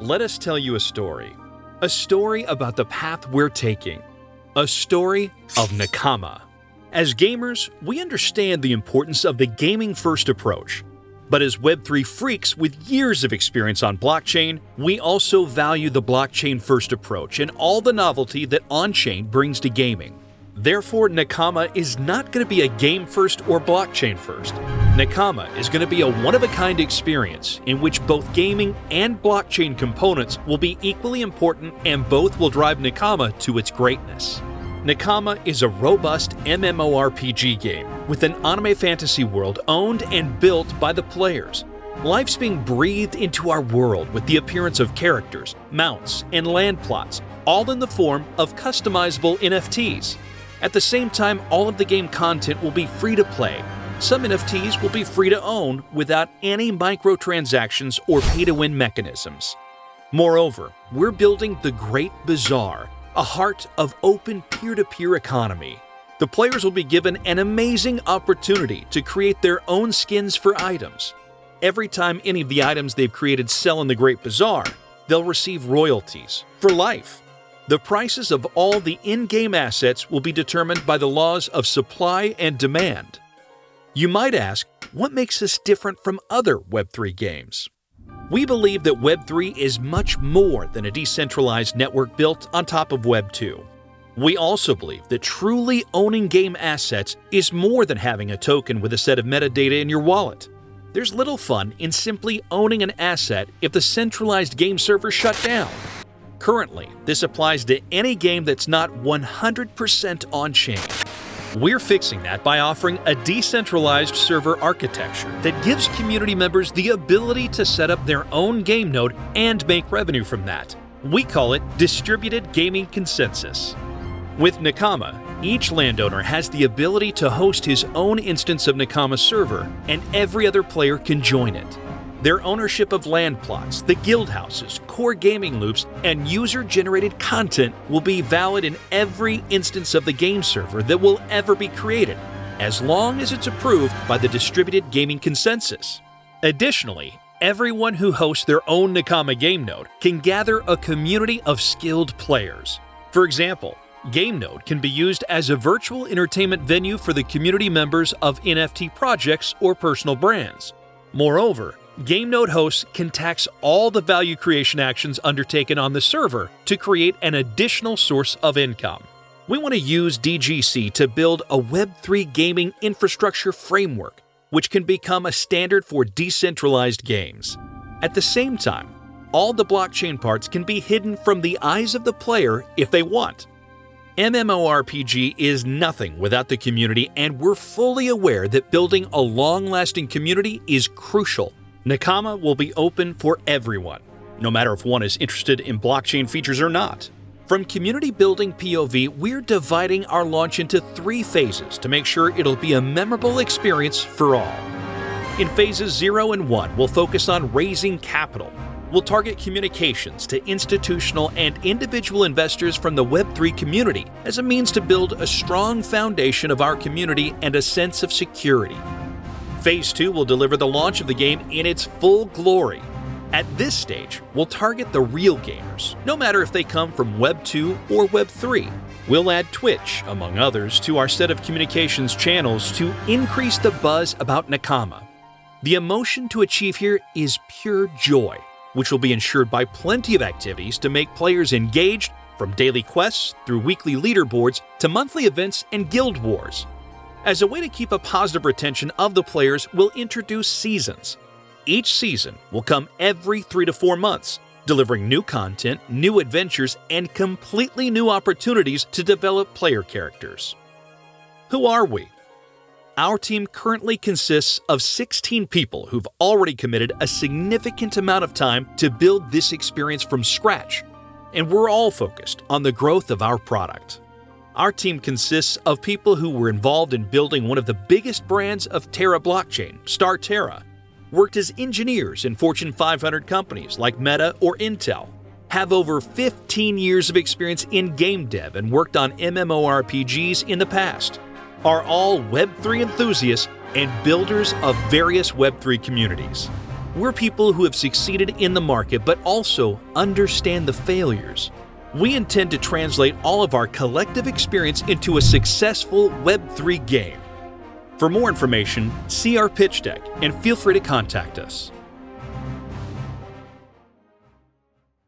Let us tell you a story. A story about the path we're taking. A story of Nakama. As gamers, we understand the importance of the gaming-first approach. But as Web3 freaks with years of experience on blockchain, we also value the blockchain-first approach and all the novelty that on-chain brings to gaming. Therefore, Nakama is not going to be a game-first or blockchain-first. Nakama is going to be a one-of-a-kind experience in which both gaming and blockchain components will be equally important and both will drive Nakama to its greatness. Nakama is a robust MMORPG game with an anime fantasy world owned and built by the players. Life's being breathed into our world with the appearance of characters, mounts, and land plots, all in the form of customizable NFTs. At the same time, all of the game content will be free to play. Some NFTs will be free to own without any microtransactions or pay-to-win mechanisms. Moreover, we're building the Great Bazaar, a heart of open peer-to-peer economy. The players will be given an amazing opportunity to create their own skins for items. Every time any of the items they've created sell in the Great Bazaar, they'll receive royalties for life. The prices of all the in-game assets will be determined by the laws of supply and demand. You might ask, what makes this different from other Web3 games? We believe that Web3 is much more than a decentralized network built on top of Web2. We also believe that truly owning game assets is more than having a token with a set of metadata in your wallet. There's little fun in simply owning an asset if the centralized game server shut down. Currently, this applies to any game that's not 100% on-chain. We're fixing that by offering a decentralized server architecture that gives community members the ability to set up their own game node and make revenue from that. We call it Distributed Gaming Consensus. With Nakama, each landowner has the ability to host his own instance of Nakama server, and every other player can join it. Their ownership of land plots, the guild houses, core gaming loops, and user-generated content will be valid in every instance of the game server that will ever be created, as long as it's approved by the Distributed Gaming Consensus. Additionally, everyone who hosts their own Nakama game node can gather a community of skilled players. For example, Game Node can be used as a virtual entertainment venue for the community members of NFT projects or personal brands. Moreover, Game Node hosts can tax all the value creation actions undertaken on the server to create an additional source of income. We want to use DGC to build a Web3 gaming infrastructure framework, which can become a standard for decentralized games. At the same time, all the blockchain parts can be hidden from the eyes of the player if they want. MMORPG is nothing without the community, and we're fully aware that building a long-lasting community is crucial. Nakama will be open for everyone, no matter if one is interested in blockchain features or not. From community building POV, we're dividing our launch into 3 phases to make sure it'll be a memorable experience for all. In phases 0 and 1, we'll focus on raising capital. We'll target communications to institutional and individual investors from the Web3 community as a means to build a strong foundation of our community and a sense of security. Phase 2 will deliver the launch of the game in its full glory. At this stage, we'll target the real gamers, no matter if they come from Web 2 or Web 3. We'll add Twitch, among others, to our set of communications channels to increase the buzz about Nakama. The emotion to achieve here is pure joy, which will be ensured by plenty of activities to make players engaged, from daily quests through weekly leaderboards to monthly events and guild wars. As a way to keep a positive retention of the players, we'll introduce seasons. Each season will come every 3 to 4 months, delivering new content, new adventures, and completely new opportunities to develop player characters. Who are we? Our team currently consists of 16 people who've already committed a significant amount of time to build this experience from scratch, and we're all focused on the growth of our product. Our team consists of people who were involved in building one of the biggest brands of Terra blockchain, Terra, worked as engineers in Fortune 500 companies like Meta or Intel, have over 15 years of experience in game dev and worked on MMORPGs in the past, are all Web3 enthusiasts and builders of various Web3 communities. We're people who have succeeded in the market but also understand the failures. We intend to translate all of our collective experience into a successful Web3 game. For more information, see our pitch deck and feel free to contact us.